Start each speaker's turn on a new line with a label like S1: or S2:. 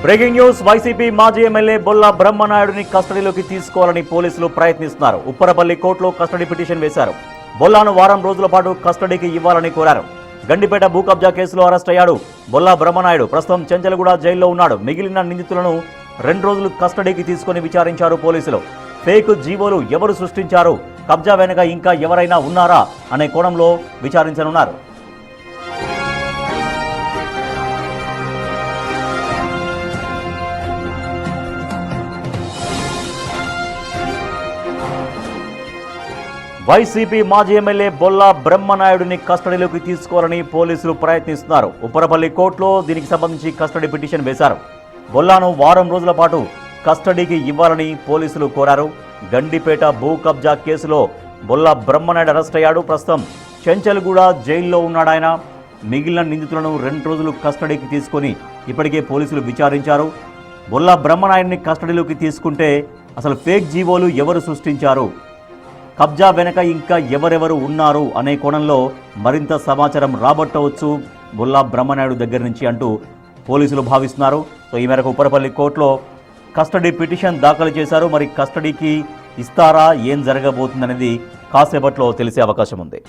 S1: Breaking news. YCP మాజీ MLA Bolla బ్రహ్మనాయుడిని కస్టడీలోకి తీసుకోవాలని పోలీసులు ప్రయత్నిస్తున్నారు. ఉప్పరపల్లి కోర్టులో కస్టడీ పిటిషన్ వేశారు. బొల్లాను వారం రోజుల పాటు కస్టడీకి ఇవ్వాలని కోరారు. గండిపేట భూ కబ్జా కేసులో అరెస్ట్ అయ్యాడు బొల్లా బ్రహ్మనాయుడు. ప్రస్తుతం చెంచల్గూడ జైల్లో ఉన్నాడు. మిగిలిన నిందితులను 2 రోజులు కస్టడీకి తీసుకుని విచారించారు పోలీసులు. ఫేక్ జీవోలు ఎవరు సృష్టించారు, కబ్జా వెనుక ఇంకా ఎవరైనా ఉన్నారా అనే కోణంలో విచారించనున్నారు. వైసీపీ మాజీ ఎమ్మెల్యే బొల్లా బ్రహ్మనాయుడిని కస్టడీలోకి తీసుకోవాలని పోలీసులు ప్రయత్నిస్తున్నారు. ఉప్పరపల్లి కోర్టులో దీనికి సంబంధించి కస్టడీ పిటిషన్ వేశారు. బొల్లాను వారం రోజుల పాటు కస్టడీకి ఇవ్వాలని పోలీసులు కోరారు. గండిపేట భూ కబ్జా కేసులో బొల్లా బ్రహ్మనాయుడు అరెస్ట్ అయ్యాడు. ప్రస్తుతం చెంచల్గూడ జైల్లో ఉన్నాడాయన. మిగిలిన నిందితులను 2 రోజులు కస్టడీకి తీసుకొని ఇప్పటికే పోలీసులు విచారించారు. బొల్లా బ్రహ్మనాయుడిని కస్టడీలోకి తీసుకుంటే అసలు ఫేక్ జీవోలు ఎవరు సృష్టించారు, కబ్జా వెనక ఇంకా ఎవరెవరు ఉన్నారు అనే కోణంలో మరింత సమాచారం రాబట్టవచ్చు బొల్లా బ్రహ్మనాయుడు దగ్గర నుంచి అంటూ పోలీసులు భావిస్తున్నారు. సో ఈ మేరకు ఉప్పరపల్లి కోర్టులో కస్టడీ పిటిషన్ దాఖలు చేశారు. మరి కస్టడీకి ఇస్తారా, ఏం జరగబోతుందనేది కాసేపట్లో తెలిసే అవకాశం ఉంది.